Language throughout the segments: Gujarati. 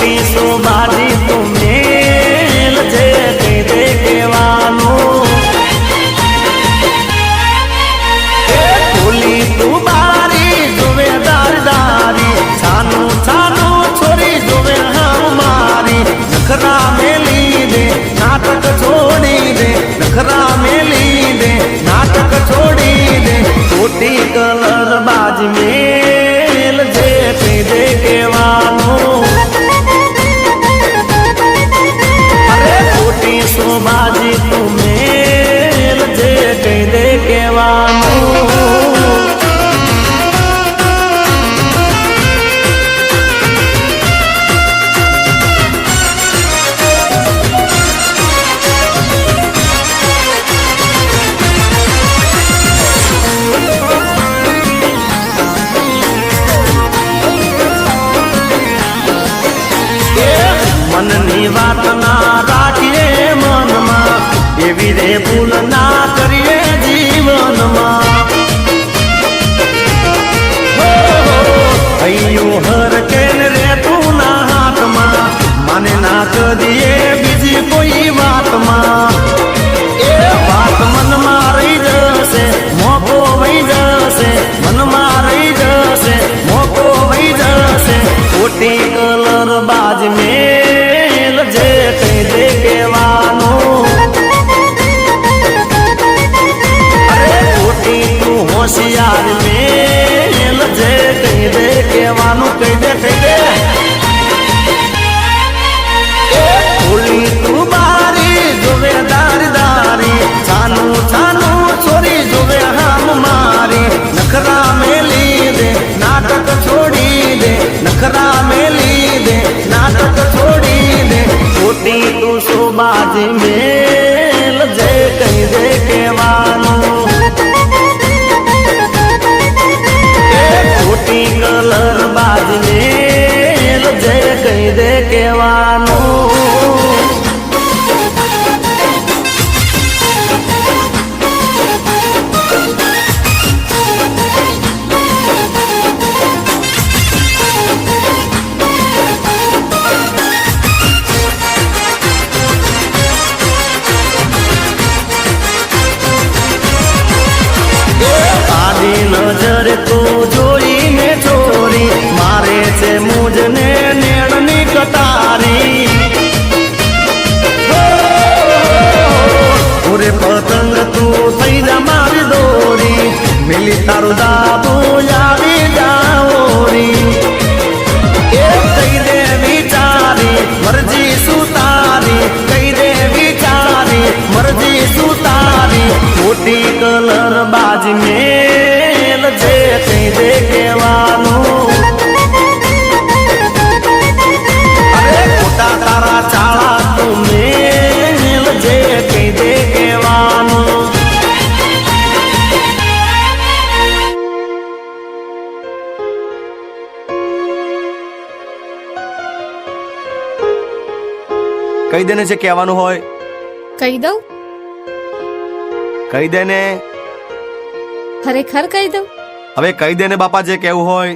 ખોટી શોભાજી તું મેલ જે કહી દે કહેવાનું ખોલી તું બારી જોવે દારદારી છાનું છાનું છોરી જોવે હામ મારી નખરા મેલી દે નાટક છોડી દે નખરા મેલી દે નાટક છોડી દે ખોટી કલર બાજ મેલ જે કહી દે કહેવાનું અરે ખોટી શોભાજી તું મેલ જે કહી દે કહેવાનું મનની વાત ના રાખીએ મનમાં એવી રે ભૂલ ના કરીએ જીવનમાં હૈયું હર કેન રે તું ના હાથમાં મને ના કરીએ બીજી કોઈ વાતમાં એ વાત મનમાં રહી જશે મોકો વહી જશે મનમાં રહી જશે મોકો વહી જશે ખોટી કલર બાજ મેલ જે કહી દે કહેવાનું અરે ખોટી તું હોશિયાર મેલ જે કહી દે કહેવાનું કહી દે ખોલી તું બારી જોવે દારદારી છાનું છાનું છોરી જોવે હામ મારી નખરા મેલી દે નાટક છોડી દે નખરા મેલી દે નાટક છોડી દે ખોટી તું શોભાજી મેલ જે કહી દે કહેવાનું ખોટી કલર બાજ મેલ જે કહી દે કહેવાનું નજર તો જોઈને ચોરી મારે છે મુજને નેણની કટારી ઓરે પતંગ તું થઈ જા મારી દોરી મિલી તારું દાબુ આવી જાઓરી એ કહી દે વિચારી મરજી સુતારી કહી દે વિચારી મરજી સુતારી ખોટી કલર બાજ મેલ જે કહી દે કહેવાનું અરે ખોટા તારા ચાળા તું મેલ જે કહી દે કહેવાનું કહી દેને જે કહેવાનું હોય કહી દઉં કહી દે ને ખરેખર કહી દઉં હવે કહી દે ને બાપા જે કહેવું હોય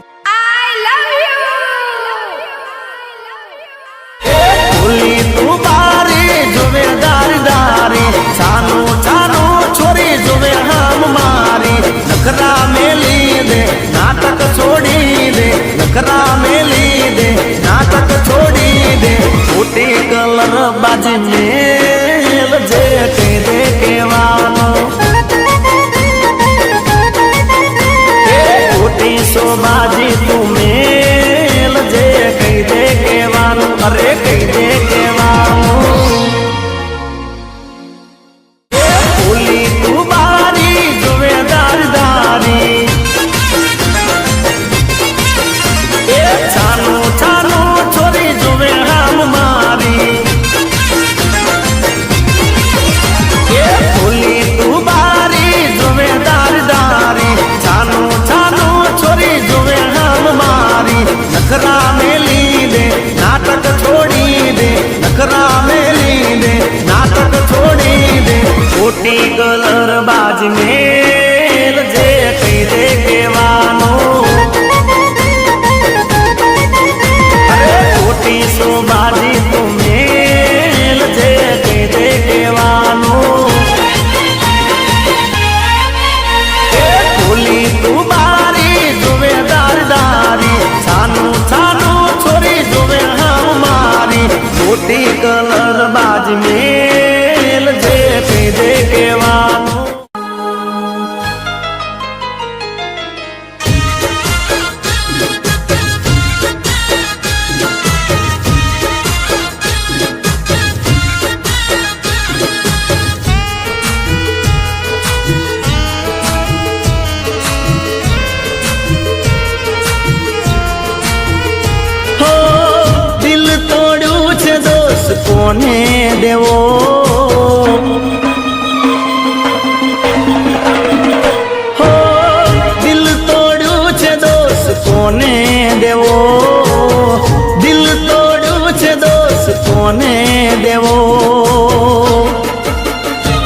ખોલી તું બારી જોવે દારદારી છાનું છાનું છોરી જોવે હામ મારી નખરા મેલી દે નાટક છોડી દે નખરા મેલી દે નાટક છોડી દે ખોટી કલર બાજી મેલ જે કહી દે કહેવાનું ખોટી શોભાજી તું મેલ જે કહી દે કહેવાનું અરે કહી દે કહેવાનું ખોલી તું બારી જોવે દારદારી એ છાનું છાનું છોરી જોવે હામ મારી એ ખોલી તું બારી જોવે દારદારી છાનું છાનું છોરી જોવે હામ મારી નખરા મેલી દે નાટક છોડી દે નખરા મેલી દે નાટક છોડી દે ખોટી કલર બાજ મેલ જે કહી દે કહેવાનું અરે ખોટી પોલીસો બાજી તું મેલ જે કહી દે કહેવાનું ખોલી તું બારી જોવે દારદારી છાનું છાનું છોરી જોવે હા મારી મોટી કલર બાજ મેલ જે કહી દે કહેવાનું કોને દેવો હો દિલ તોડ્યું છે દોસ્ત કોને દેવો દિલ તોડ્યું છે દોસ્ત કોને દેવો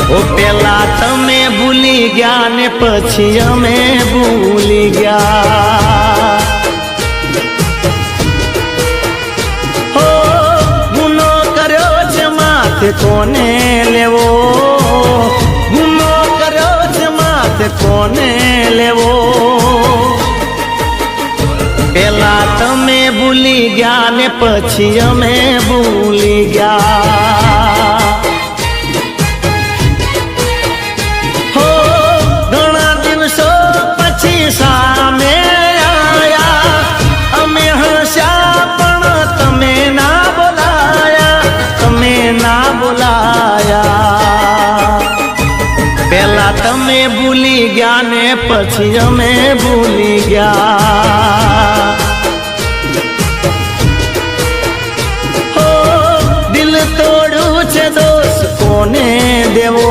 ઓ પેલા તમે ભૂલી ગયા ને પછી અમે ભૂલી ગયા કોને લેવો ગુનો કર્યો છે માથે કોને લેવો પેલા તમે ભૂલી ગયા ને પછી અમે ભૂલી ગયા હો ઘણા દિવસો પછી સામે આયા અમે હસ્યા પણ તમે ના બોલાયા પેલા તમે ભૂલી ગયા ને પછી અમે ભૂલી ગયા હો દિલ તોડ્યું છે દોસ્ત કોને દેવો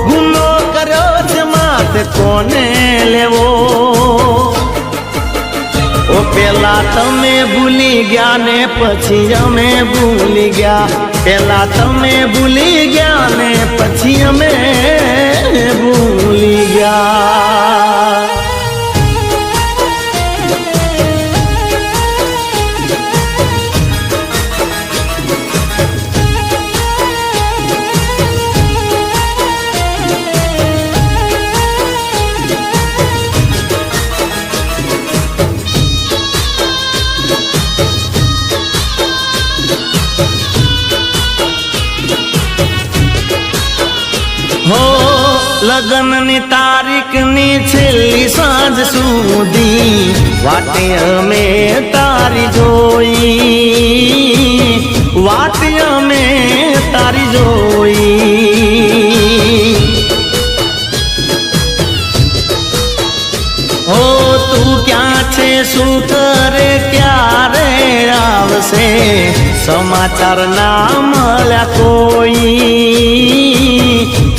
ગુનો કર્યો છે માથે કોને લેવો ઓ પેલા તમે ભૂલી ગયા ને પછી અમે ભૂલી ગયા પેલા તમે ભૂલી ગયા ને પછી અમે ભૂલી ગયા હો લગ્નની તારીખની છેલ્લી સાંજ સુધી વાટે અમે તારી જોઈ વાટે અમે તારી જોઈ હો તું ક્યાં છે શું કરે ક્યારે આવશે સમાચાર ના મળ્યા કોઈ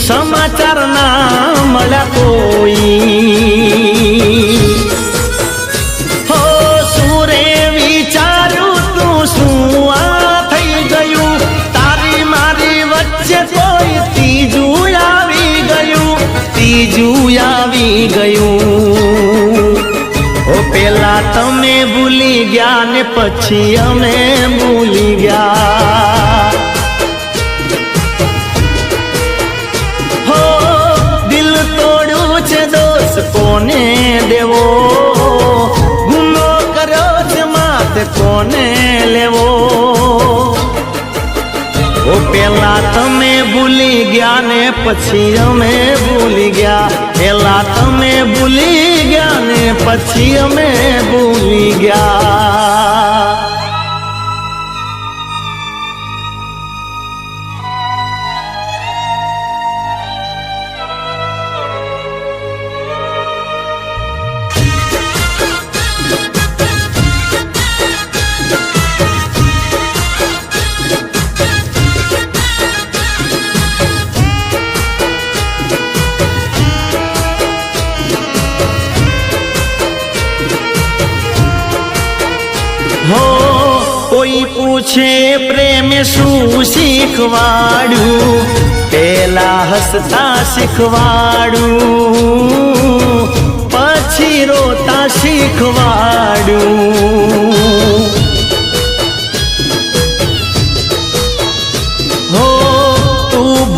સમાચાર ના મળ્યા કોઈ હો સુરે વિચાર્યું તું શું આ થઈ ગયું તારી મારી વચ્ચે કોઈ ત્રીજું આવી ગયું ઓ પેલા તમે ભૂલી ગયા ને પછી અમે ભૂલી ગયા કોને દેવો ગુનો કર્યો છે માથે કોને લેવો ઓ પેલા તમે ભૂલી ગયા ને પછી અમે ભૂલી ગયા પેલા તમે ભૂલી ગયા ને પછી અમે ભૂલી ગયા કોઈ પૂછે પ્રેમ શું શીખવાડું પેલા હસતા શીખવાડું પછી રોતા શીખવાડું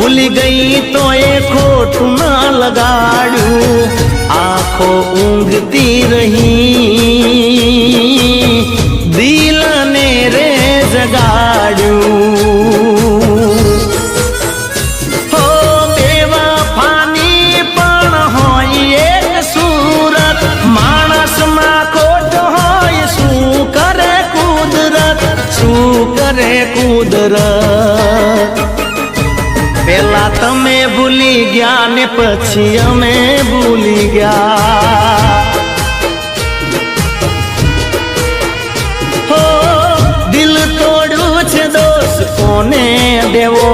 ભૂલી ગઈ તો એ ખોટું ના લગાડ્યું આંખો ઊંઘતી રહી દિલને રે જગાડ્યું હો બેવફાની પણ હોય એક સુરત માણસમાં ખોટ હોય શું કરે કુદરત પેલા તમે ભૂલી ગયા ને પછી અમે ભૂલી ગયા હો દિલ તોડ્યું છે દોષ કોને દેવો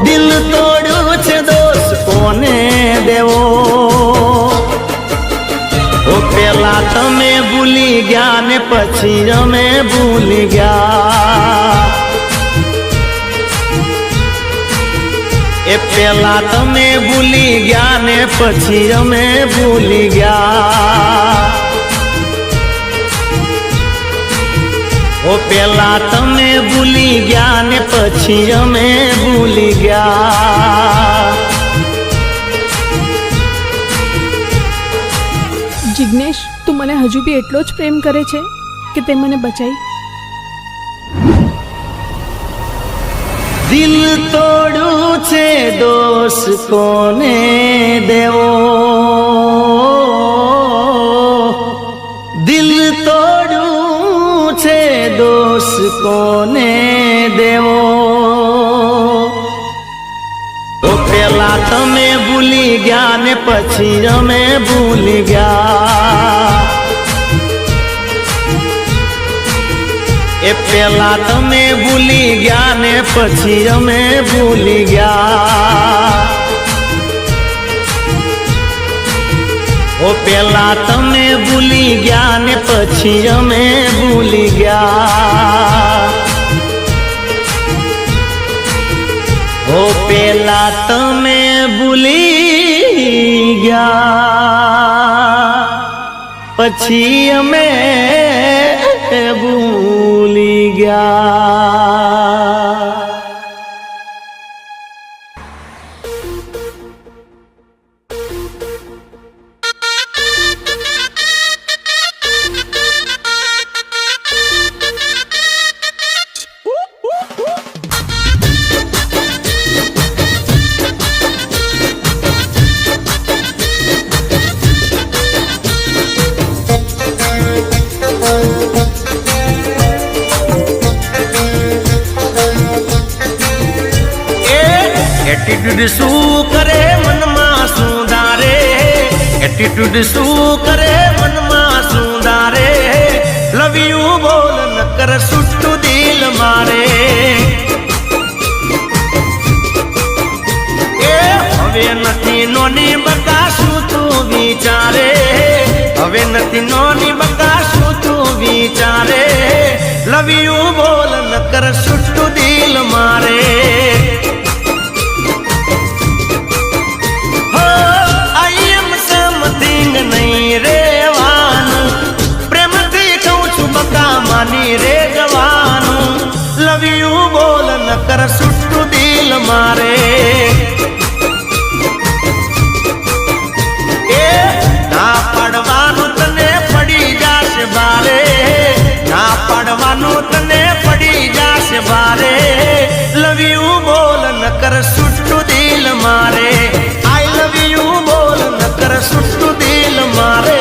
દિલ તોડ્યું છે દોષ કોને દેવો ઓ પેલા તમે ભૂલી ગયા ને પછી અમે ભૂલી ગયા એ પેલા તમે ભૂલી ગયા ને પછી અમે ભૂલી ગયા ઓ પેલા તમે ભૂલી ગયા ને પછી અમે ભૂલી ગયા જિગ્નેશ તું મને હજુ બી એટલો જ પ્રેમ કરે છે કે તે મને બચાઈ દિલ તોડું છે દોષ કોને દેવો દિલ તોડું છે દોષ કોને દેવો તો પેલા તમે ભૂલી ગયા ને પછી અમે ભૂલી ગયા એ પેલા તમે ભૂલી ગયા ને પછી અમે ભૂલી ગયા ઓ પેલા તમે ભૂલી ગયા ને પછી અમે ભૂલી ગયા ઓ પેલા તમે ભૂલી ગયા પછી અમે ભૂલી ગયા એટીટ્યુડ શું કરે મનમાં સુધારે એટીટ્યુડ શું કરે મનમાં સુધારે લવ યુ બોલ ન કર સુટ્ટું દિલ મારે એ હવે નથી નોની બકાશું તું વિચારે હવે નથી નોની બકાશું તું વિચારે લવ યુ બોલ ન કર સુટ્ટું દિલ મારે નહીં રેવાનું પ્રેમથી કહું છું બકા માની રે જવાનું લવ યુ બોલ ન કર સુટ્ટું દિલ મારે એ ના પાડવાનું તને પડી જાશે બારે ના પાડવાનું તને પડી જાશે બારે લવ યુ બોલ ન કર સુટ્ટું દિલ મારે આઈ લવ યુ બોલ ન કર સુટ્ટું દિલ મારે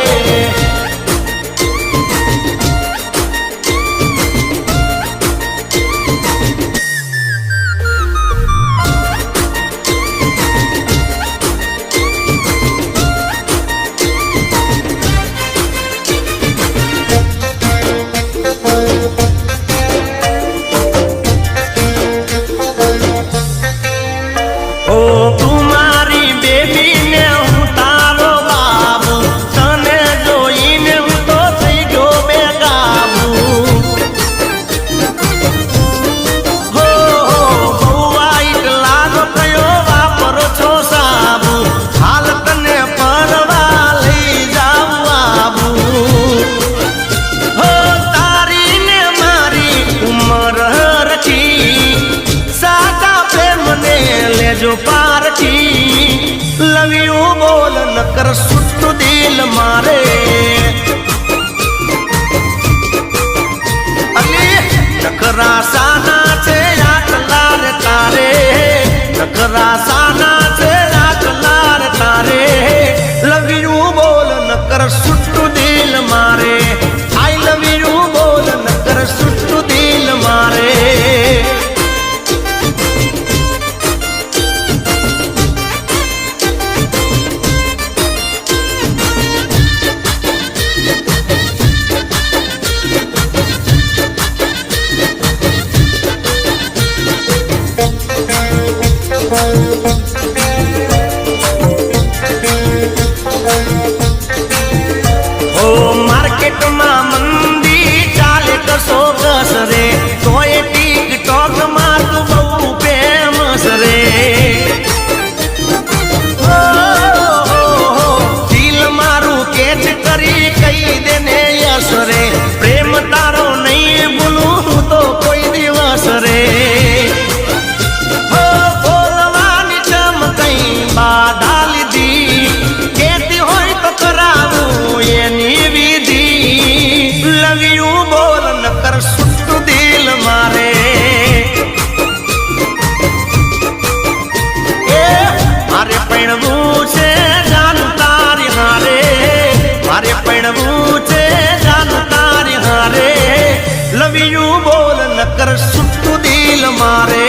ઓ તું સુટ્ટું દિલ મારે અલી નખરા સાના છે આટલા રે તારે નખરા સાના છે આટલા રે તારે લવ યુ બોલ નકર સુટ્ટું દિલ મારે આઈ લવ યુ બોલ નકર સુટ્ટું દિલ મારે ઓ માર્કેટમાં મંદી ચાલે કસો કસ રે તોય ટિકટોક માં તું બહુ ફેમસ રે દિલ મારું કેચ કરી કઈ દેને યસ રે પ્રેમ તારો નહીં ભૂલું હું તો કોઈ દિવસ રે બોલવાની ચમકઈ બાધા લીધી કેતી હોય તો કરાવું એની વિધિ લવ યુ બોલ નકર સુટ્ટું દિલ મારે એ મારે પૈણવું છે જાન તારી હારે મારે પૈણવું છે જાન તારી હારે લવ યુ બોલ નકર સુટ્ટું દિલ મારે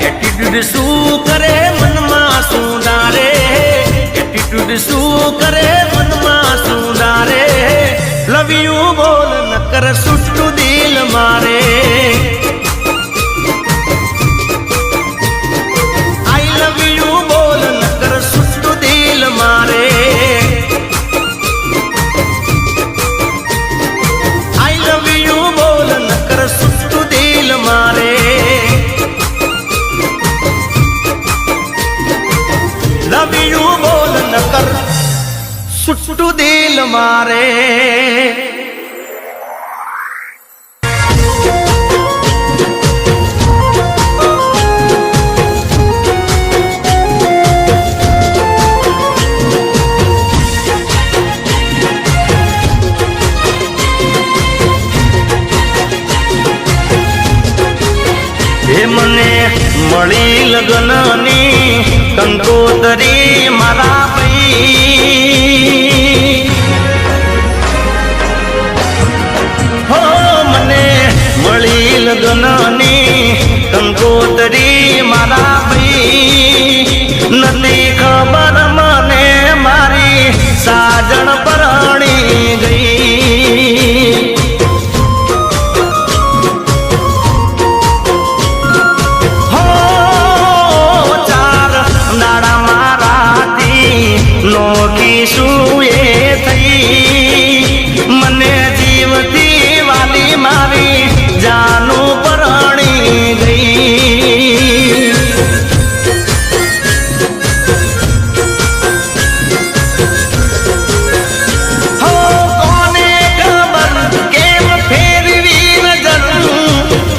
એટીટ્યુડ શું કરે મનમાં શું ડારે એટીટ્યુડ શું કરે મનમાં શું ડારે લવ યુ બોલ નકર સુટ્ટું દિલ મારે આઈ લવ યુ બોલ નકર સુટ્ટું દિલ મારે આઈ લવ યુ બોલ નકર સુટ્ટું દિલ મારે લવ યુ બોલ નકર સુટ્ટું દિલ મારે એ મને મળી લગ્નની કંકોતરી મારા ભાઈ હો મને મળી લગ્નની કંકોતરી મારા ભાઈ નથી ખબર મને મારી સાજણ પરણી ગઈ નોખી શું એ થઈ મને જીવતી વાલી મારી જાનું પરણી ગઈ હો કોને ખબર કેમ ફેરવી નજર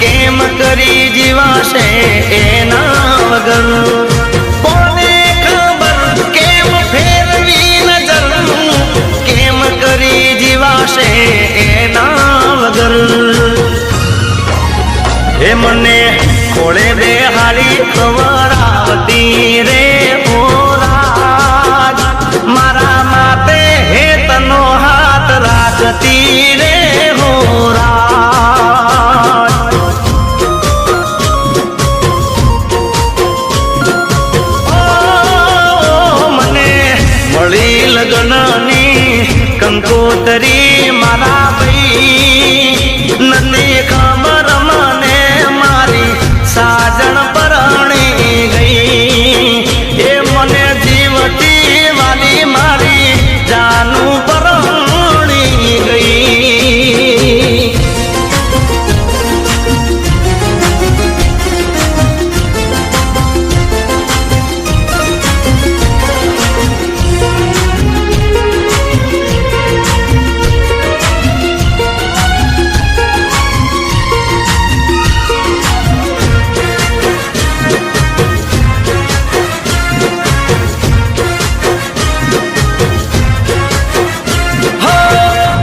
કેમ કરી જીવાશે એના વગર એના વગર એ મને ખોળે બેહાડી ખવડાવતી રે ઓરાજ મારા માતે હેતનો હાથ રાખતી રે હોરાજ મને મળી લગ્નની કંકોતરી મારા ભાઈ નથી ખબર મને મારી સાજણ પરણી ગઈ એ મને જીવતી વાલી મારી જાનું પરણી ગઈ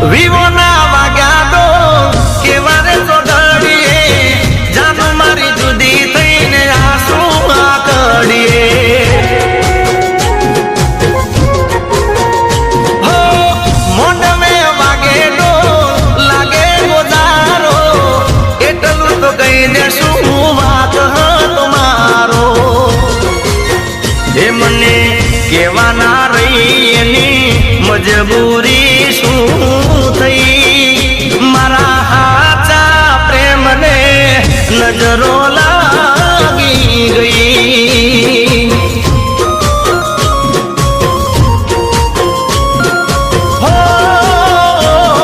વિવોના વાગ્યા તો કેવા રે ચોઘડીએ જાન મારી જુદી થઈને આંસુ આકડીએ મોઢમે વાગે તો લાગે ગોદારો એટલું તો કહી દેશું વાત તમારો એ મને કેવાના રહી એની મજબૂરી શું થઈ મારા હાચા પ્રેમને નજરો લાગી ગઈ હો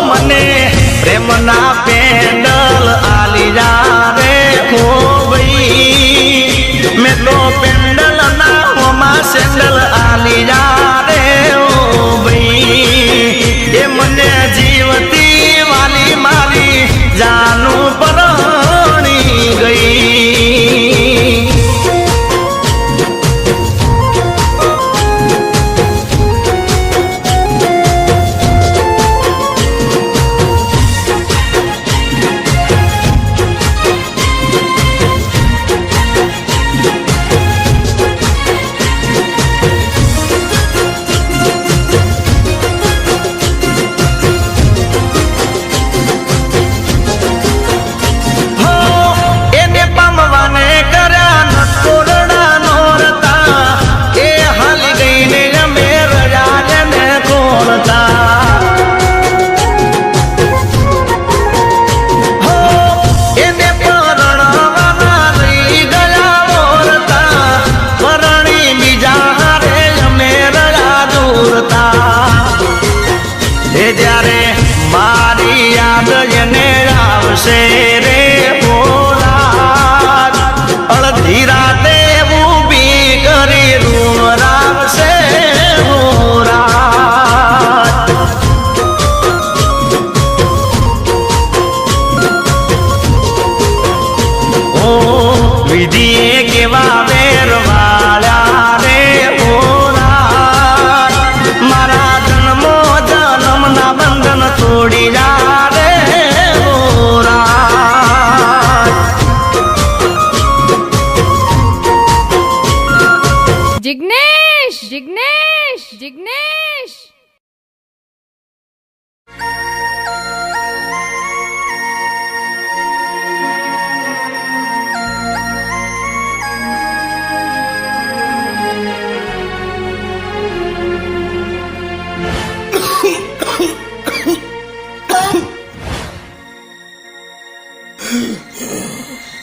મને પ્રેમના પેન્ડલ આલી જા રે હો ભાઈ મેં તો પેન્ડલ ના હોમાં સેન્ડલ આલી જા રે ઓ ભાઈ એ મને જીવતી વાલી મારી જાનું પરણી ગઈ જ્યારે મારી યાદ એને આવશે રે ભોલા અડધી રાતે ઊભી કરી રૂમ રાવશે ભોરા ઓ વિધિએ કેવા વેર વાળ્યા રે ભોલા મારા જન્મો જન્મના બંધન તોડી જા રે ભોરા જિગ્નેશ જિગ્નેશ જિગ્નેશ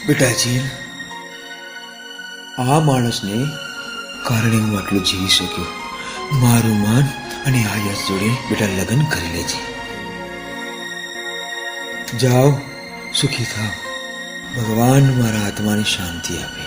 બેટા જીલ આ માણસને કારણે હું આટલું જીવી શક્યો મારું માન અને આ યશ જોડે બેટા લગ્ન કરી લેજે જાઓ સુખી થાવ ભગવાન મારા આત્માને શાંતિ આપે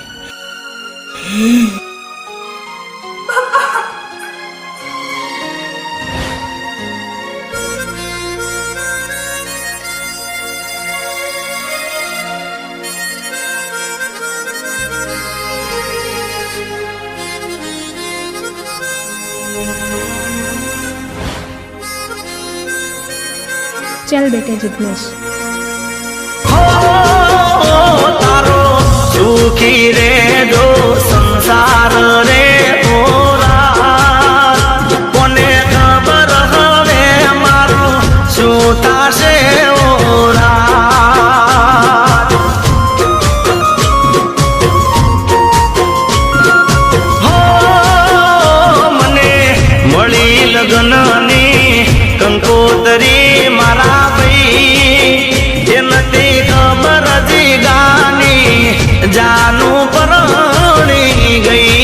ચાલ બેટા જિગ્નેશ તારો સુખી રે જો સંસાર રે ભોરા કોને ખબર હવે મારું શું થશે ઓરા હો મને મળી લગ્નની કંકોતરી મારા ભાઈ એ નથી ખબર જીગાની જાનું પરણી ગઈ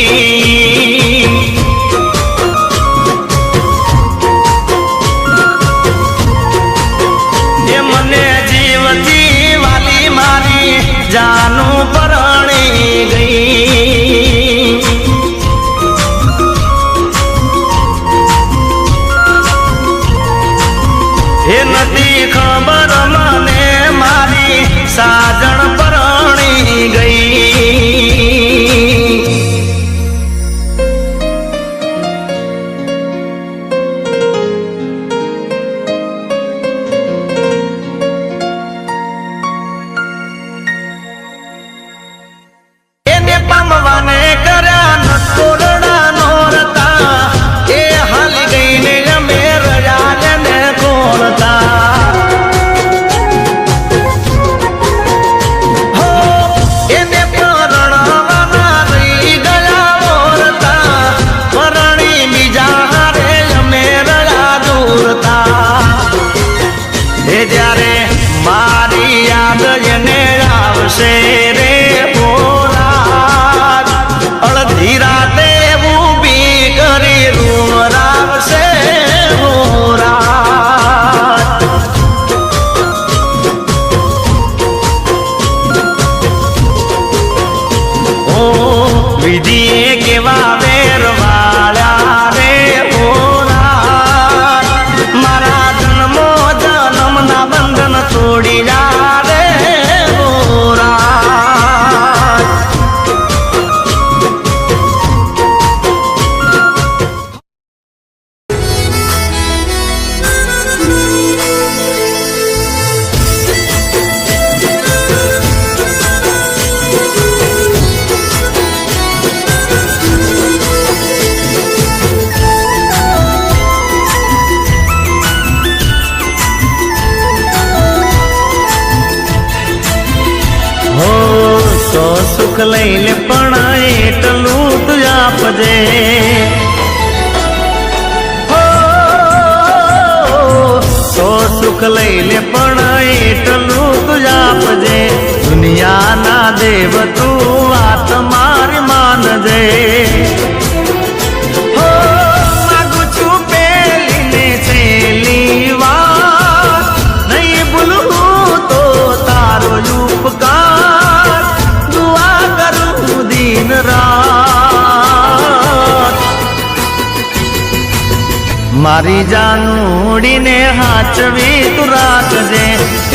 એ મને જીવતી વાલી મારી જાનું પરણી ગઈ એ નથી ખબર મને મારી સાજણ પરણી ગઈ આવશે રે હોરા અડધી રાતે ઊભી કરી રૂમ રાખશે હોરા ઓ વિધિએ કેવા વેર વાળ્યા રે હોરા મારા જન્મો જન્મના બંધન તોડી જા રે હોરા સો સુખ લઈ લે પણ એટલું તું આપજે સો સુખ લઈ લે પણ એટલું તું આપજે દુનિયાના દેવ તું વાત મારી માનજે માગું છું પેલી ને છેલ્લી વાત નહીં ભૂલું તો તારો ઉપકાર દુઆ કરું દિન રાત મારી જાનુડીને હાચવી તું રાખજે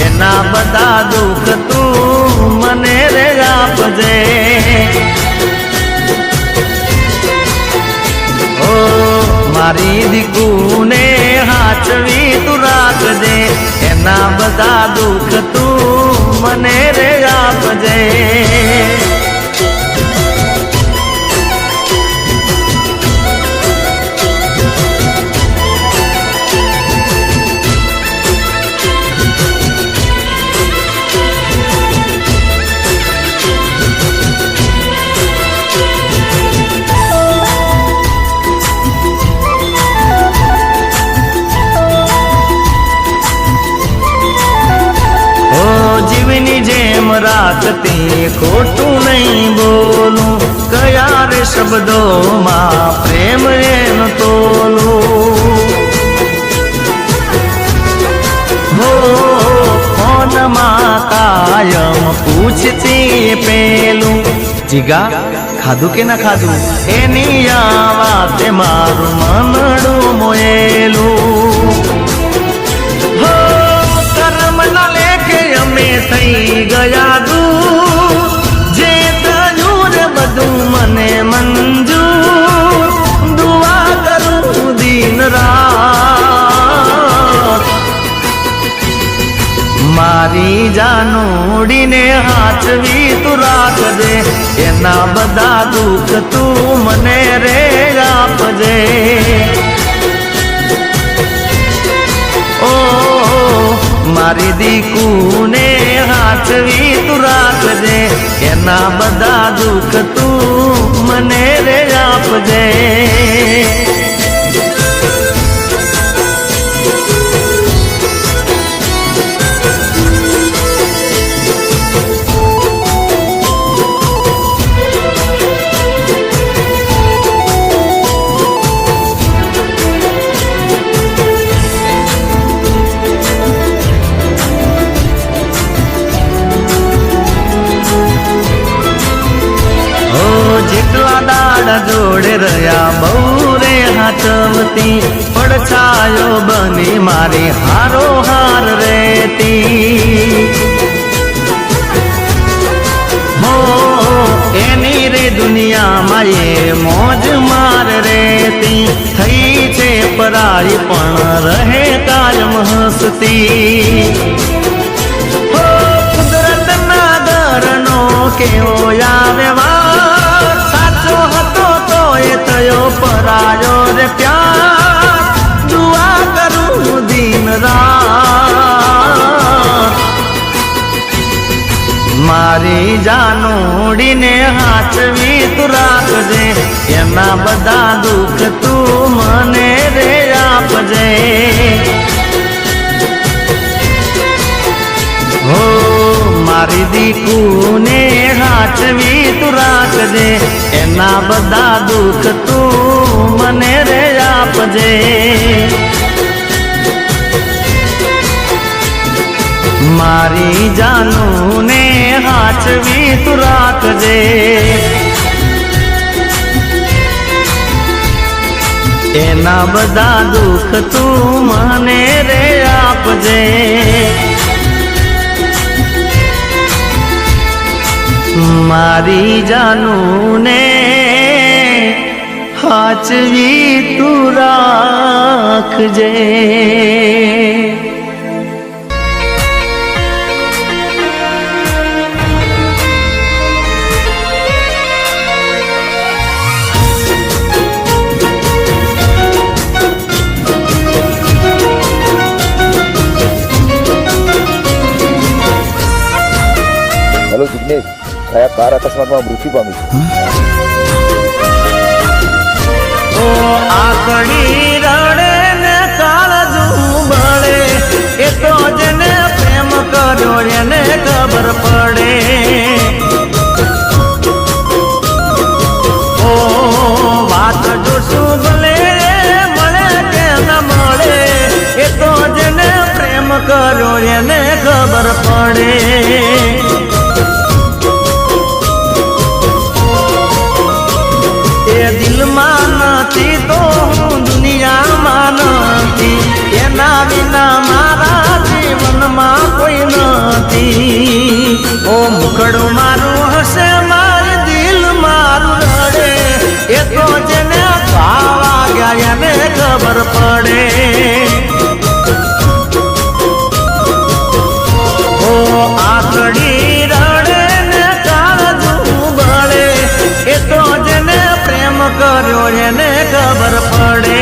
એના બધા દુઃખ તું મને રે આપજે ઓ મારી દીકુને હાચવી તું રાખજે એના બધા દુઃખ તું મને રે આપજે જીવની જેમ રાખતી ખોટું નહીં બોલું કયા રે શબ્દોમાં પ્રેમ એમ તોલું હો ફોનમાં કાયમ પૂછતી પેલું જીગા ખાધું કે ના ખાધું એની આ વાતે મારું મનડું મોયેલું હો કર્મના લેખે અમે થઈ ગયા દૂર જે થયું રે બધું મને મંજૂર દુઆ કરું દિન રાત મારી જાનુડીને હાચવી તું રાખજે એના બધા દુઃખ તું મને રે આપજે ઓ મારી દીકુને હાચવી તું રાખજે એના બધા દુઃખ તું મને રે આપજે જેટલા દાડા જોડે રહ્યા બહુ રે હાચવતી પડછાયો બની મારી હારો હાર રહેતી હો એની રે દુનિયામાં એ મોજ માર રહેતી થઈ છે પરાઈ પણ રહે કાયમ હસતી હો કુદરતના દરનો કેવો આવે સાચો હતો તો એ થયો પરાયો રે પ્યાર દુઆ કરું દિન રાત મારી જાનુડીને હાચવી તું રાખજે એના બધા દુઃખ તું મને રે આપજે હો મારી દીકુને હાચવી તું રાખજે, એના બધા દુઃખ તું મને રે આપજે. મારી જાનુને હાચવી તું રાખજે, એના બધા દુઃખ તું મને રે આપજે. મારી જાનુને હાચવી તું રાખજે. હેલો જિગ્નેશ, છાયા કાર અકસ્માતમાં મૃત્યુ પામી છે. ઓ આકડી રડે ને કાળજું બળે, એ તો જેને પ્રેમ કર્યો એને ખબર પડે. ઓ વાત જો શું ભલે મળે કે ન મળે, એ તો જેને પ્રેમ કર્યો એને ખબર પડે. દિલમાં નથી તો હું દુનિયામાં નથી, એના વિના મારા જીવનમાં કોઈ નથી. ઓ મુખડું મારું હશે, મારું દિલ મારું રડે, એ તો જેને ભાવા ગયા એને ખબર પડે. ઓ આકડી રડે ને કાળજું બળે, એ તો જેને પ્રેમ કર્યો એને ખબર પડે.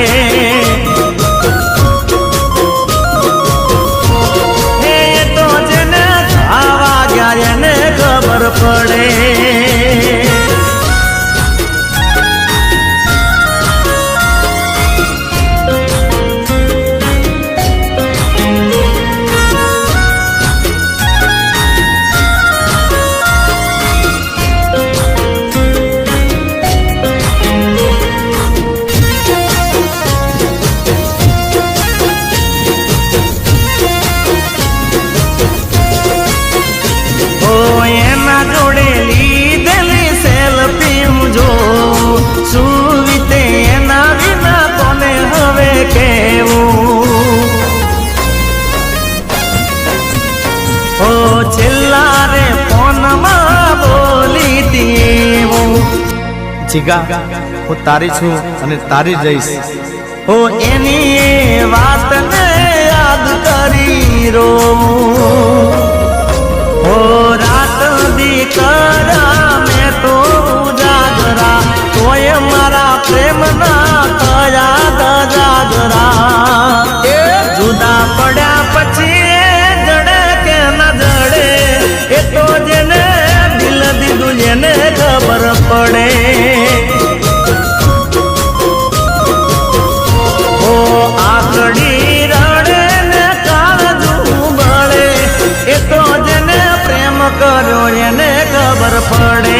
એ તો જેને ખાવા ગયા એને ખબર પડે. જીગા, હું તારી છું અને તારી જ રહીશ. ઓ એની વાતને યાદ કરી રો, ઓ રાત દીકરા મેં તો જાગરા, તોય મારા પ્રેમના થયા જાગરા. એ જુદા પડ્યા પછી જડે કે ના જડે, એ તો જેને દિલ દીધું એને ખબર પડે. આકડી રડે ને કાળજું બળે, એ તો જેને પ્રેમ કર્યો એને ખબર પડે.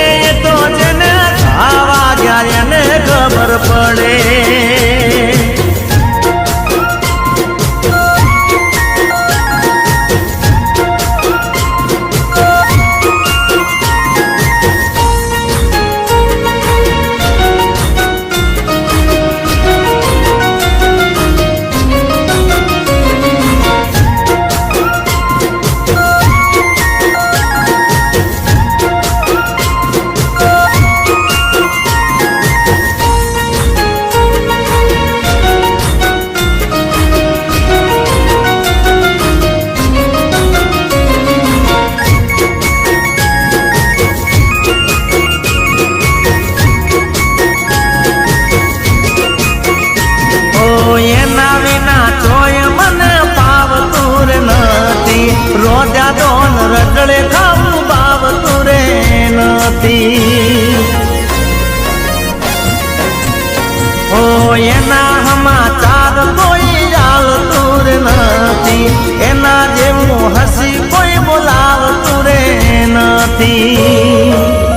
એ તો જેને ખાવા ગયા એને ખબર પડે. રજળે ખાવું બાવતું રે નથી. ઓ એના સમાચાર કોઈ ચાલતું રે નથી. હસી કોઈ બોલાવતું રે નથી.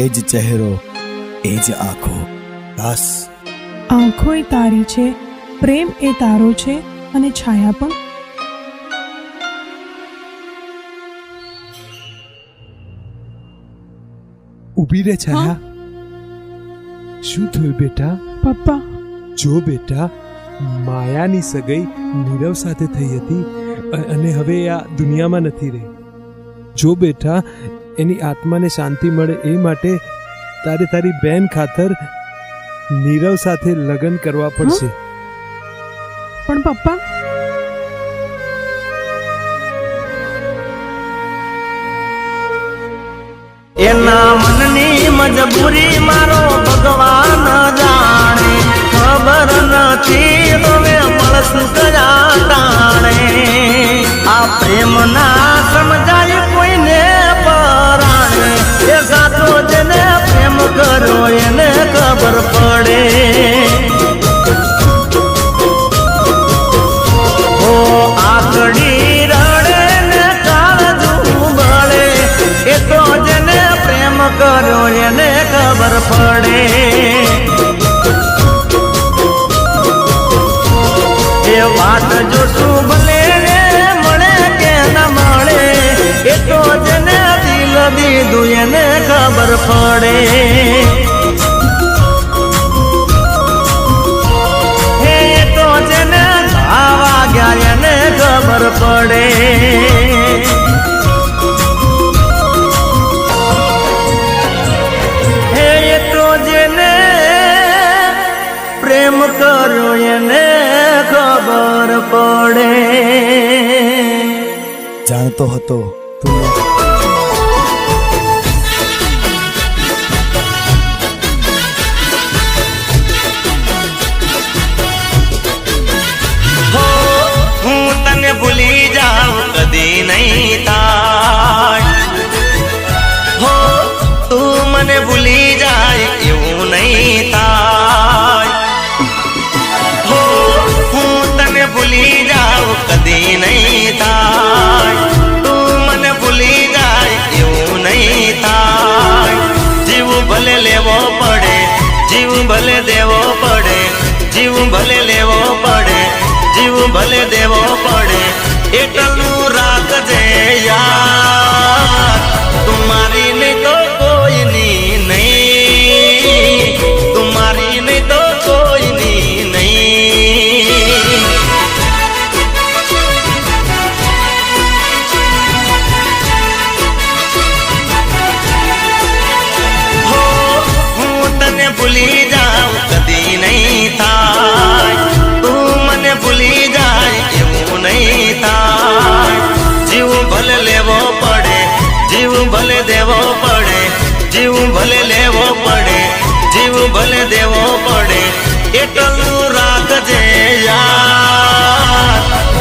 એ જ ચહેરો, એ જ આંખો, બસ. આંખો એ તારી છે, પ્રેમ એ તારો છે, અને છાયા પણ. ઊભી રે છાયા. શું થયું બેટા? પપ્પા, જો બેટા, માયાની સગાઈ નીરવ સાથે થઈ હતી અને હવે આ દુનિયામાં નથી રહી. જો બેટા, એની આત્માને શાંતિ મળે એ માટે તારે તારી બેન ખાતર નીરવ સાથે લગ્ન કરવા પડશે. પણ પપ્પા, એના મનની મજબૂરી મારો ભગવાન જાણે, ખબર નથી હવે મળશું કયા ટાણે. આ પ્રેમ ના સમજાય કોઈને પરાણે, એ સાચો જેને પ્રેમ કર્યો એને ખબર પડે. ઓ આકડી રડે ને કાળજું બળે, એ તો જેને પ્રેમ કર્યો એને ખબર પડે. એ વાત જો શું ભલે મળે કે ન મળે, એ તો જેને દિલ દીધું એને ખબર પડે. એ તો જેને ભાવા ગયા એને ખબર પડે. એ તો જેને પ્રેમ કર્યો એને ખબર પડે. જાણતો હતો તું હું તને ભૂલી જાઉં કદી નહીં થાય. હો તું મને ભૂલી જાય એવું નહીં થાય. હો હું તને ભૂલી જાઉં કદી નહીં થાય. તું મને ભૂલી જાય એવું નહીં થાય. જીવ ભલે લેવો પડે, જીવ ભલે દેવો પડે, જીવ ભલે લેવો પડે, જીવ ભલે દેવો પડે, એટલું રાખજે યાર. તુમારી નહીં તો કોઈની નહીં, તુમારી નહીં તો કોઈની નહીં. હો હું તને ભૂલી જાઉં કદી નહીં થાય. તું મને ભૂલી જાય એવું નહીં થાય. જીવ ભલે લેવો પડે, જીવ ભલે દેવો પડે, જીવ ભલે લેવો પડે, જીવ ભલે દેવો પડે, એટલું રાખજે યાર.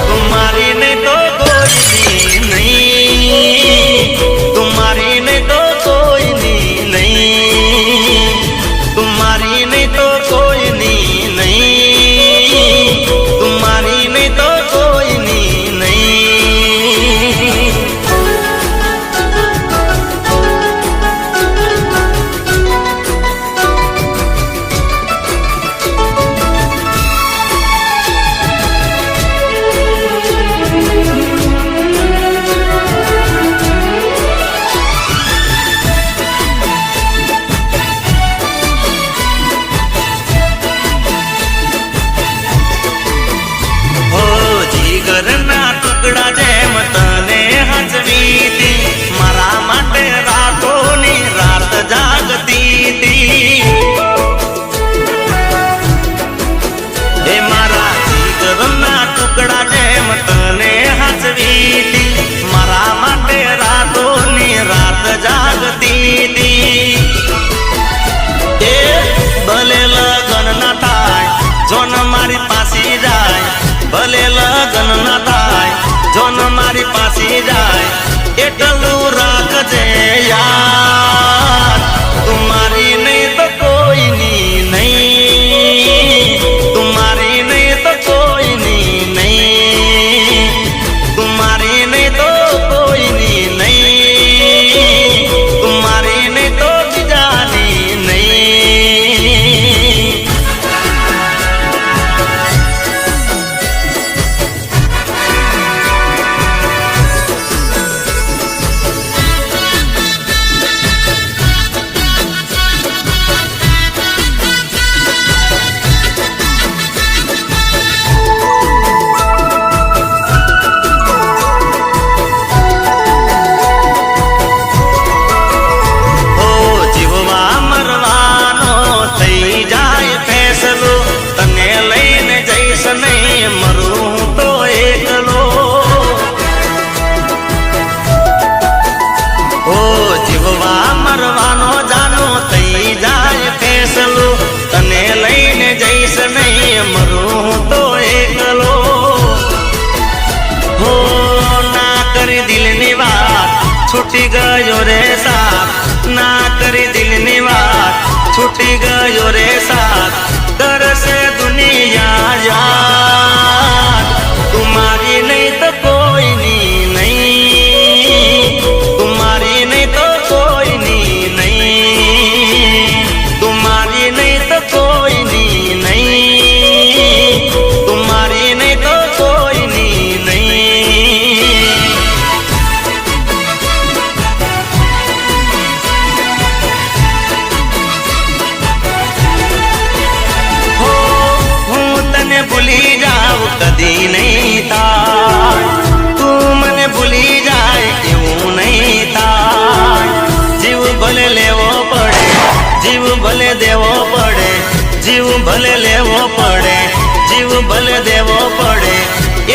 તુમારી નહીં તો કોઈની નહીં, તુમારી નહીં તો કોઈની નહીં, તુમારી નહીં તો કોઈની નહીં, તુમારી નહીં તો કોઈની નહીં. જોન મારી પાસી જાય એટલું રાખજે યાર. તું મારી નહીં તો કોઈની નહીં, તું મારી નહીં તો કોઈની નહીં, તું મારી નહીં તો કોઈની નહીં, તું મારી નહીં તો બીજાની નહીં. છૂટી ગયો રે સાથ, ના કરી દિલની વાત, છૂટી ગયો રે સાથ, કરશે દુનિયા યાદ. તું મારી નહીં તો કોઈની નહીં, તું મારી નહીં તો કોઈની નહીં, તું મારી નહીં તો કોઈની નહીં, તું મારી નહીં તો કોઈની નહીં. ભૂલી જાવ કદી નહીં થાય, તું મને ભૂલી જાય એવું નહીં થાય. જીવ ભલે લેવો પડે, જીવ ભલે દેવો પડે, જીવ ભલે લેવો પડે, જીવ ભલે દેવો પડે,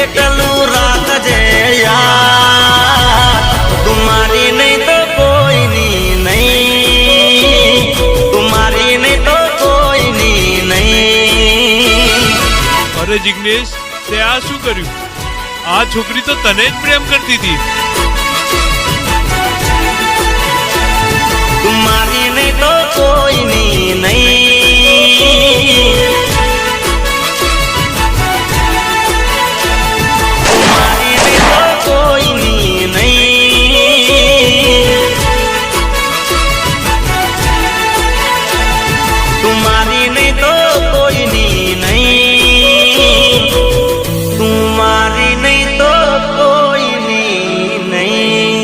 એટલું રાખજે યાર. તું મારી નહીં તો કોઈની નહીં, તું મારી નહીં તો કોઈની નહીં. અરે જિગ્નેશ, તે આ શું કર્યું? આ છોકરી તો તને જ પ્રેમ કરતી હતી. તું મારી નહીં તો કોઈની નહીં, તું મારી નહીં તો કોઈની નહીં, તું મારી નહીં તો કોઈની નહીં, તું મારી નહીં તો કોઈની નહીં.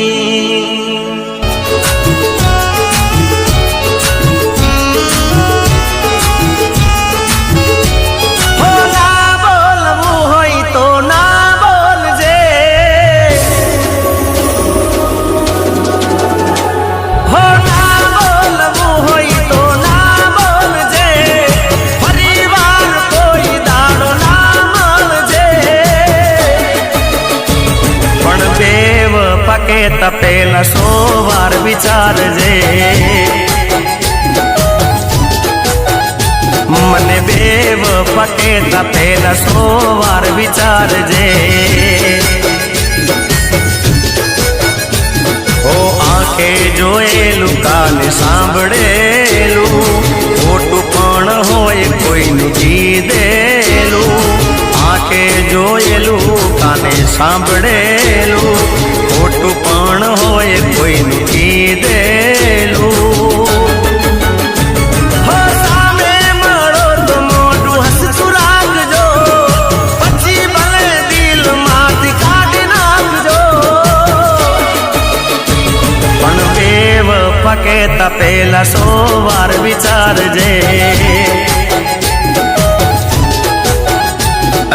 હો ના બોલવું હોય તો ના બોલજે, હો ના બોલવું હોય તો ના બોલજે, ફરી વાર કોઈ દાડો ના મળજે. પણ બેવ પકે તપેલા 100 વાર વિચારજે, મને બેવ પકે તપેલા 100 વાર વિચારજે. ઓ આંખે જોયેલું કાને સાંભળેલું, ખોટું પણ હોય કોઈનું કીધેલું. આંખે જોયેલું કાને સાંભળેલું, ખોટું પણ હોય કોઈનું કીધેલું. હો સામે મળો તો મોઢું હસતું રાખજો, પછી ભલે દિલમાંથી કાઢી નાખજો. પણ બેવ પકે તપેલા 100 વાર વિચારજે,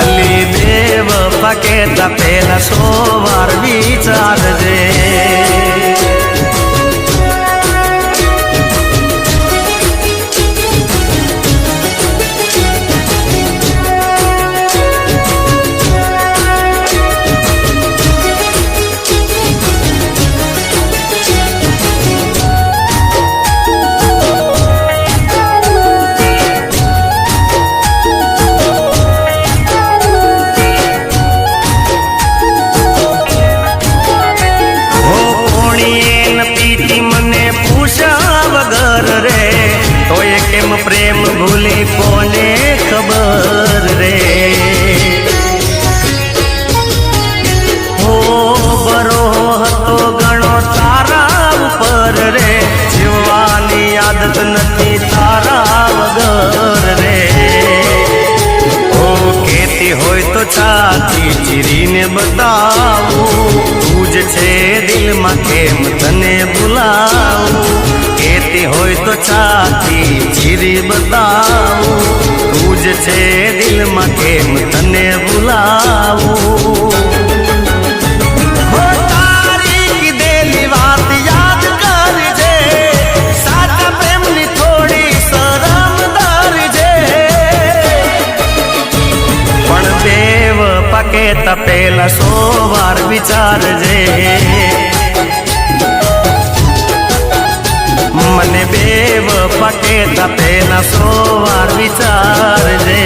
અલી બેવ પકે તપેલા 100 વાર વિચારજે. કોને ખબર રે હો બરો હતો ગણો તારા ઉપર રે જીવવાની આદત નથી તારા વગર રે ઓ કેતી હોય તો છાતી ચીરીને બતાવું તું જ છે દિલમાં કેમ તને ભૂલાવું કેતી હોય તો છાતી ચીરી બતાવું તું જ છે દિલમાં કેમ તને ભૂલાવું હો તારી કીધેલી વાત યાદ કરજે સાચા પ્રેમની થોડી શરમ ધરજે પણ દેવ પાકે તપેલા 100 વાર વિચારજે મને બેવ પકે તપેલા 100 વાર વિચારજે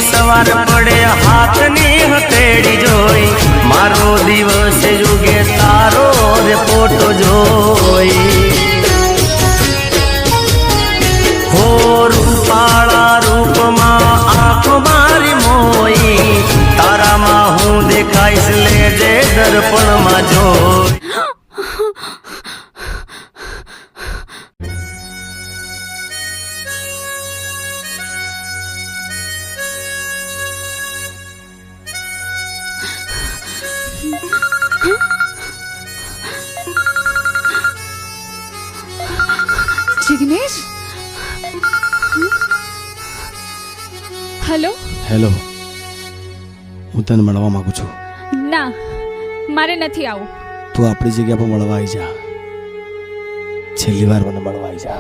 સવાર પડે હાથની હથેળી જોઈ મારો દિવસ જુગે તારો રે ફોટો જોઈ હો રૂપાળા રૂપમાં આંખો મારી મોઈ તારામાં હું દેખાઈશ લેજે દર્પણમાં જોઈ જિગ્નેશ હેલો હેલો હું તને મળવા માંગુ છું. ના મારે નથી આવું. તું આપણી જગ્યા પર મળવા આવી જા. છેલ્લી વાર મને મળવા આવી જા.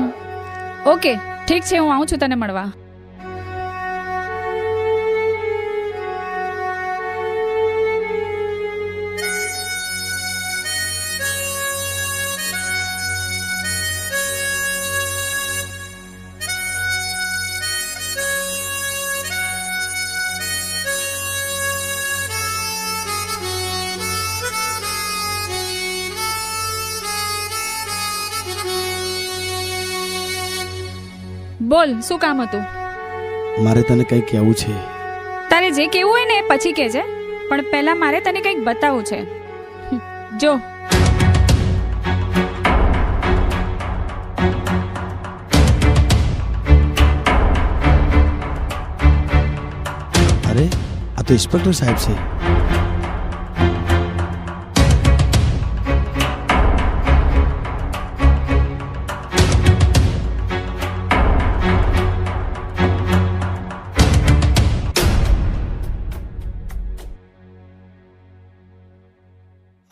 ઓકે ઠીક છે, હું આવું છું તને મળવા. બોલ શું કામ હતું? મારે તને કંઈ કહેવું છે. તારે જે કહેવું હોય ને એ પછી કહેજે, પણ પહેલા મારે તને કંઈક બતાવવું છે. જો અરે આ તો ઇન્સ્પેક્ટર સાહેબ છે.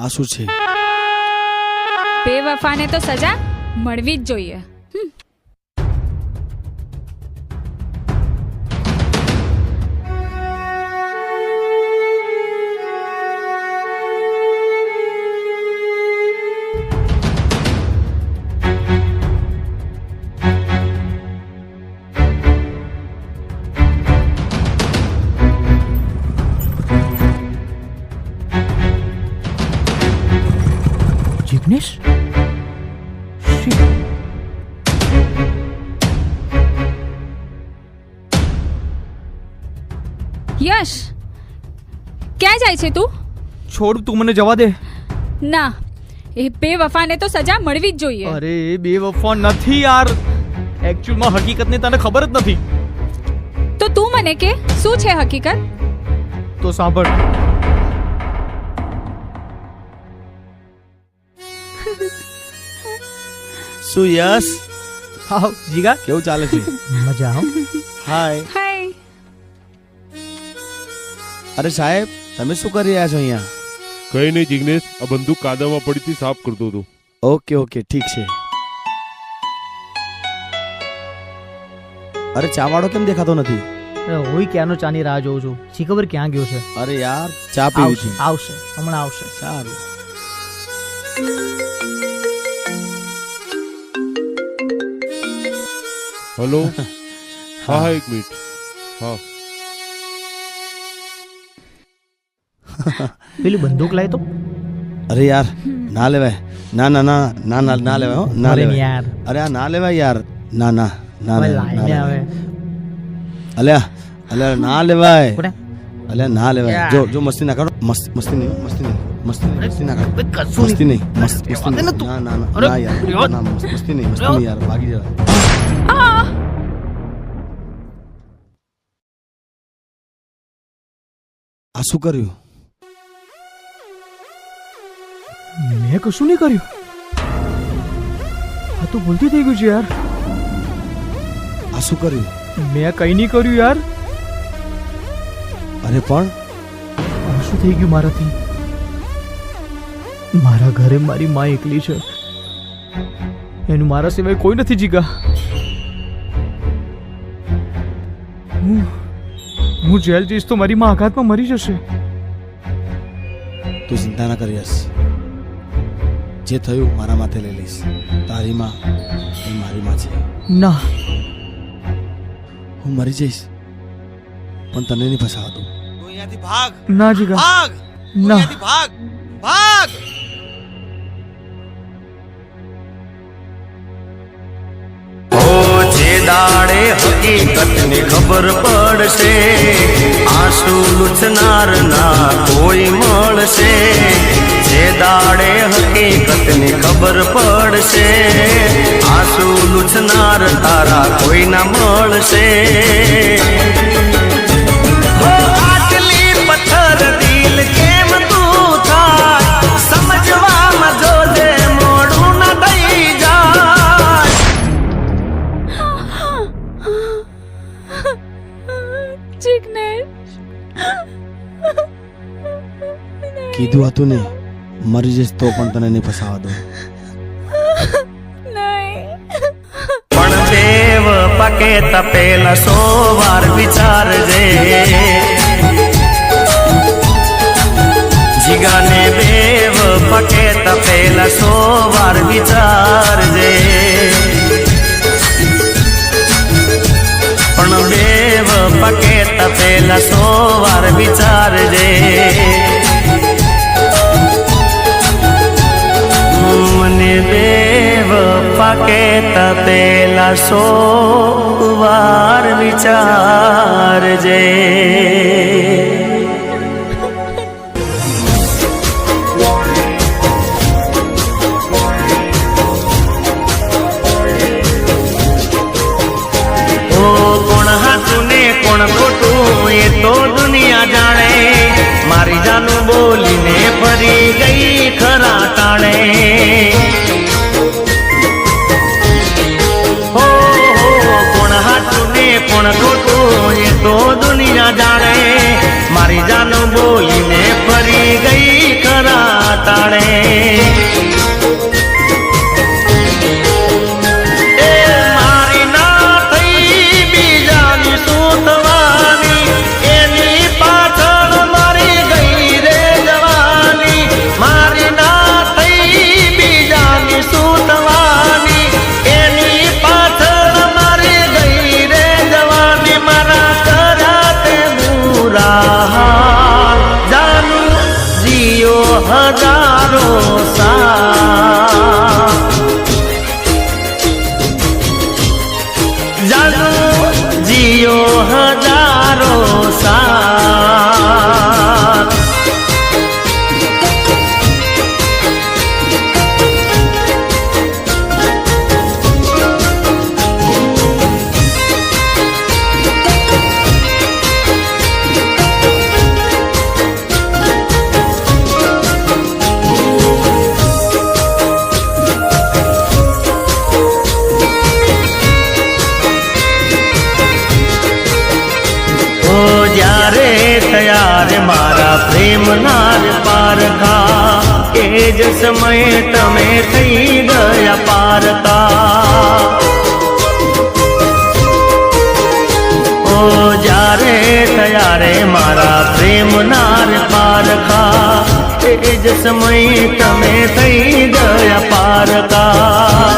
આ શું છે? બેવફાને તો સજા મળવી જ જોઈએ. જિગ્નેશ યશ ક્યાં જાય છે તું? છોડ, તું મને જવા દે. ના, એ બેવફાને તો સજા મળવી જ જોઈએ. અરે એ બેવફા નથી યાર, એકચ્યુઅલમાં હકીકતની તને ખબર જ નથી. તો તું મને કે શું છે હકીકત? તો સાંભળ. શું યશ? હા જીગા, કેવું ચાલે છે? મજા આવ. હાય. હાય. અરે સાહેબ, તમે શું કરી રહ્યા છો અહીંયા? કઈ નહીં જિગ્નેશ, આ બંદૂક કાદવમાં પડી હતી, સાફ કરતો હતો. ઓકે ઓકે ઠીક છે. અરે ચાવાળો કેમ દેખાતો નથી? હું ક્યાંનો ચાની રાહ જોઉં છું. શી ખબર ક્યાં ગયો છે. અરે યાર ચા પીવી આવશે છે. આવશે હમણાં આવશે. સારું. હલો હા હા 1 મિનિટ હા પેલી બંદૂક લાય તો. અરે યાર ના લેવાય. ના ના ના ના ના ના લેવાય હો ના અરે લેવાય યાર અરે આ ના લેવાય યાર. ના ના ના હવે લેવાય, ના લાઈને લેવાય. હવે અલ્યા અલ્યા ના લેવાય. કોને? અલ્યા ના લેવાય. યાર. જો જો મસ્તી ના કરો. મસ્તી નહીં મસ્તી નહીં મસ્તી ના કરો. ભાઈ કશું મસ્તી નહીં. નહીં મસ્તી રહેવા દે ને નહીં. તું. ના ના ના અરે, ના યાર રહેવા. ના મસ્તી નહીં યાર ભાગી જવાય. આ શું કર્યું? મેં કશું નહીં કર્યું. આ તો ભૂલથી થઈ ગયું છે યાર. આ શું કર્યું? મેં કંઈ નહીં કર્યું યાર. અરે પણ આ શું થઈ ગયું મારાથી? મારા ઘરે મારી માં એકલી છે. એનું મારા સિવાય કોઈ નથી જીગા. હું જેલ જઈશ તો મારી માં આઘાતમાં મરી જશે. તું ચિંતા ના કરીશ. જે થયું મારા માથે લઈ લઈશ. તારી માં એ મારી માં છે. ના હું મરી જઈશ પણ તને નહીં ફસાવા દઉં. તું અહીંયાથી ભાગ ના જીગા ભાગ ના. ભાગ ભાગ. જે દાડે હકીકતની ખબર પડશે, આંસુ લૂછનાર ના કોઈ મળશે. જે દાડે હકીકતની ખબર પડશે, આંસુ લૂછનાર તારા કોઈ ના મળશે. હો આટલી પથ્થર દિલ કેમ તું થાય, સમજવામાં જોજે મોડું ના થઈ જાય. જિગ્નેશ કીધું હતું ને મરી જઈશ તો પણ તને નહીં ફસાવા દઉં. પણ દેવ પકે તપેલા 100 વાર વિચારજે. જીગાને દેવ પકે તપેલા 100 વાર વિચારજે. પણ દેવ પકે તપેલા 100 વાર વિચારજે. મને દેવ પાકે તપેલા 100 વાર વિચારજે. ઓ કોણ હાચું ને કોણ ખોટું એ તો દુનિયા જાણે. મારી જાનું બોલીને ફરી ગઈ ખરા ટાણે. હો કોણ હાચું ને કોણ ખોટું એ તો દુનિયા જાણે. મારી જાનું બોલીને ફરી ગઈ ખરા ટાણે. હજારો જાનુ જીઓ હજારો સાલ. ત્યારે મારા પ્રેમ નાર પારખા, એ જ સમયે તમે થઈ ગયા પારકા. ઓ જ્યારે ત્યારે મારા પ્રેમના રે પારખા એ જ સમય તમે થઈ ગયા પારકા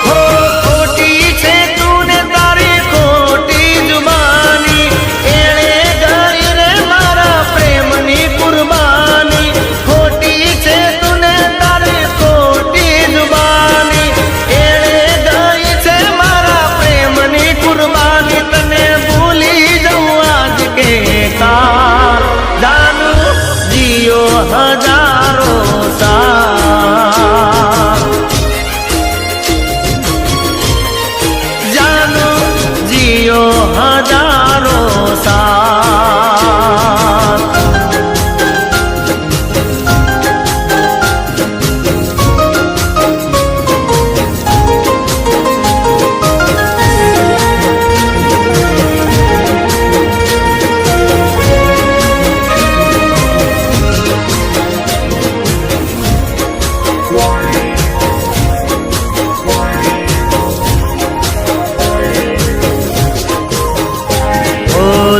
હો ખોટી છે તું ને તારી ખોટી જુબાની એણે ગઈ રે મારા પ્રેમની કુરબાની ખોટી છે તું ને તારી ખોટી જુબાની એણે ગઈ છે મારા પ્રેમની કુરબાની તને ભૂલી જવું આજ કે કાલ જાનું જીઓ હજારો સાલ જાનું જીઓ હજારો સાલ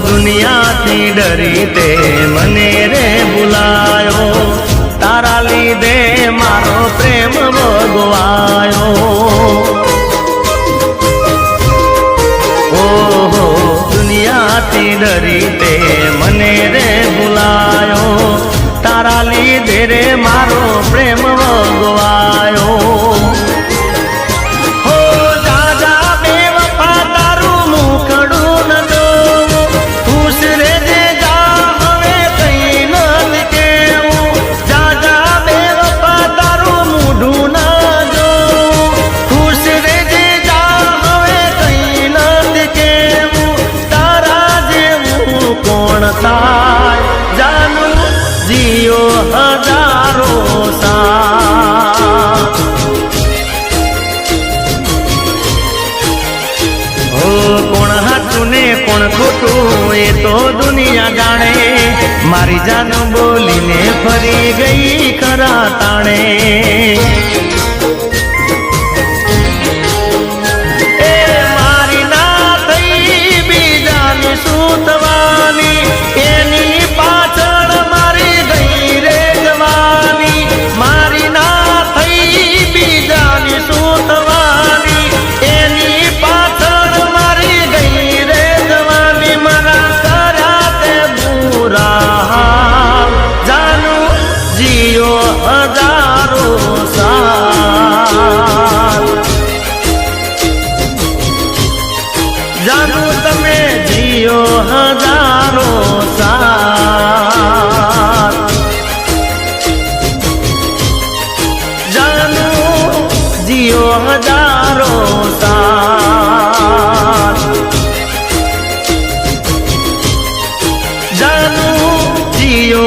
દુનિયાથી ડરી તે મને રે ભૂલાયો તારા લીધે મારો પ્રેમ ભોગવાયો ઓહો દુનિયાથી ડરી તે મને રે ભૂલાયો તારા લીધે રે મારો પ્રેમ ભોગવાયો હો દાદા બેવફા તારું મુખડું ન ખુશ રેજે જા હવે કઈ નથી કેવું જાજા બેવફા તારું મોઢું ના જોઉં ખુશ રેજે જા હવે કઈ નથી કેવું તારા જેવું કોણ થાય જાનું જીઓ હજારો સા હો કોણ હાચું ને કોણ ખોટું એ તો દુનિયા જાણે મારી જાન બોલીને ફરી ગઈ ખરા તાણે એ મારી ના થઈ બીજાની શું થવાની એની પાછળ મારી ગઈ રે જવાની મારી ના થઈ બીજાની શું થવાની એની પાછળ મારી ગઈ રે જવાની મારા કર્યા તે બુરા હાલ જાનું જીઓ હજારો સાલ જાનું તમે જીઓ હજારો સાલ જાનું જીઓ હજારો સાલ જાનું જીઓ